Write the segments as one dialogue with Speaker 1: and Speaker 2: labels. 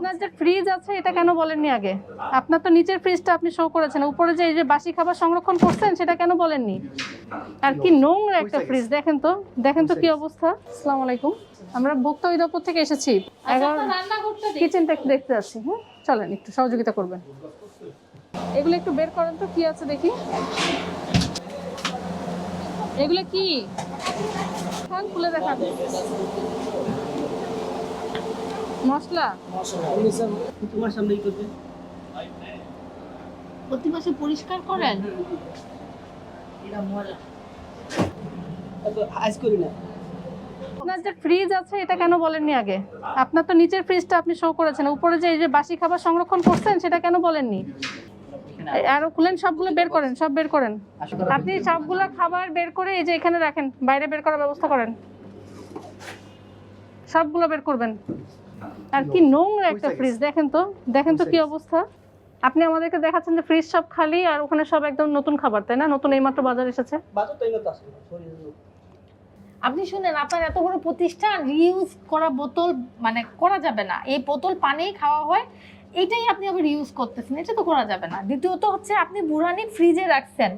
Speaker 1: আপনার যে ফ্রিজ আছে এটা কেন বলেননি আগে? আপনার তো নিচের ফ্রিজটা আপনি শো করেছেন, উপরে যে এই যে বাসি খাবার সংরক্ষণ করছেন সেটা কেন বলেননি? আর কি নোংরা একটা ফ্রিজ, দেখেন তো, দেখেন তো কি অবস্থা। আসসালামু আলাইকুম, আমরা ভোক্তা অধিদপ্তর থেকে এসেছি। কিচেনটা একটু দেখতে যাচ্ছি। হ্যাঁ চলেন, একটু সহযোগিতা করবেন। এগুলো একটু বের করেন তো, কি আছে দেখি। এগুলো কি খুলে দেখান। মশলা প্রতি মাসে পরিষ্কার করেন? আপনার যে ফ্রিজ আছে এটা কেন বলেননি আগে? আপনার তো নিচের ফ্রিজটা আপনি শো করেছেন, উপরে যে এই যে বাসি খাবার সংরক্ষণ করছেন সেটা কেন বলেননি? আরো খুলেন, সবগুলো বের করেন, সব বের করেন। আপনি সবগুলো খাবার বের করে এই যে এখানে রাখেন, বাইরে বের করার ব্যবস্থা করেন। সবগুলো বের করবেন। আর কি নোংরা একটা ফ্রিজ, দেখেন তো, দেখেন তো কি অবস্থা। আপনি আমাদেরকে দেখাচ্ছেন যে ফ্রিজ সব খালি আর ওখানে সব একদম নতুন খাবার, তাই না? নতুন এইমাত্র বাজার এসেছে।
Speaker 2: আপনি শুনেন, আপনার এত বড় প্রতিষ্ঠান, রিউজ করা বোতল মানে করা যাবে না। এই বোতল পানি খাওয়া হয়, এটাই আপনি আবার ইউজ করতেছেন, এটা তো করা যাবে না। দ্বিতীয়ত হচ্ছে আপনি বুড়ানি ফ্রিজে রাখছেন,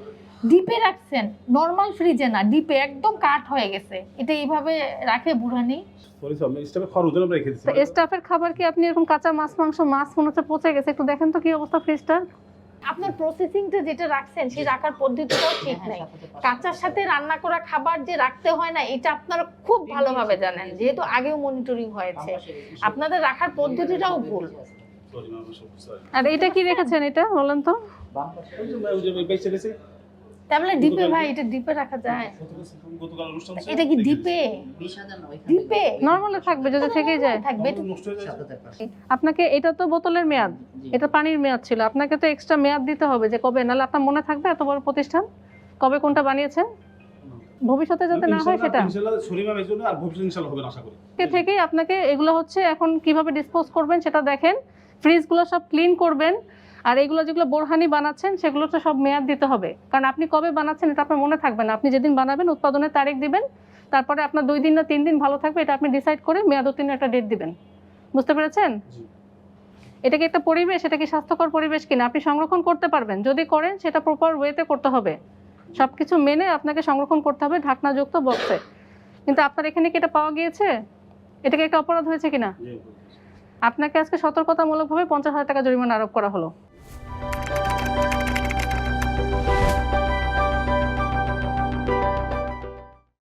Speaker 2: ডিপে রাখছেন, নর্মাল ফ্রিজে না, ডিপে একদম কাঠ হয়ে গেছে। এটা এইভাবে রাখে বুড়ানি?
Speaker 1: স্টাফের খাবার কি আপনি এরকম কাঁচা মাছ মাছ মনে হচ্ছে পচে গেছে, একটু দেখেন তো কি অবস্থা ফ্রিজটা।
Speaker 2: আপনার প্রসেসিংটা যেটা রাখছেন সেই রাখার পদ্ধতিটাও ঠিক নাই। কাঁচার সাথে রান্না করা খাবার যে রাখতে হয় না, এটা আপনারা খুব ভালোভাবে জানেন, যেহেতু আগেও মনিটরিং হয়েছে। আপনাদের রাখার পদ্ধতিটাও ভুল।
Speaker 1: আর এটা কি রেখেছেন, এটা বলেন তো?
Speaker 2: তাহলে ডিপে ভাই, এটা ডিপে রাখা যায়? এটা কি ডিপে? ডিপে
Speaker 1: নরমালে থাকবে, যদি থেকেই যায়
Speaker 2: থাকবে।
Speaker 1: আপনাকে এটা তো বোতলের মেয়াদ, এটা পানির মেয়াদ ছিল, আপনাকে তো এক্সট্রা মেয়াদ দিতে হবে যে কবে, নাহলে আপনার মনে থাকবে এত বড় প্রতিষ্ঠান কবে কোনটা বানিয়েছেন, ভবিষ্যতে যাতে না হয় সেটা। থেকেই আপনাকে এগুলো হচ্ছে এখন কিভাবে ডিসপোজ করবেন সেটা দেখেন, ফ্রিজগুলো সব ক্লিন করবেন। আর এগুলো যেগুলো বোরহানি বানাচ্ছেন সেগুলো তো সব মেয়াদ দিতে হবে, কারণ আপনি কবে বানাচ্ছেন এটা আপনার মনে থাকবে না। আপনি যেদিন বানাবেন উৎপাদনের তারিখ দিবেন, তারপরে আপনার 2 দিন না 3 দিন ভালো থাকবে, এটা আপনি ডিসাইড করে মেয়াদ উত্তীর্ণ একটা ডেট দিবেন। বুঝতে পেরেছেন? এটা কি একটা পরিবেশ, এটা কি স্বাস্থ্যকর পরিবেশ কিনা? আপনি সংরক্ষণ করতে পারবেন, যদি করেন সেটা প্রপার ওয়েতে করতে হবে, সবকিছু মেনে আপনাকে সংরক্ষণ করতে হবে ঢাকনাযুক্ত বক্সে। কিন্তু আপনার এখানে কি এটা পাওয়া গিয়েছে? এটাকে একটা অপরাধ হয়েছে কিনা? আপনাকে আজকে সতর্কতামূলকভাবে 50,000 টাকা জরিমানা আরোপ করা হলো।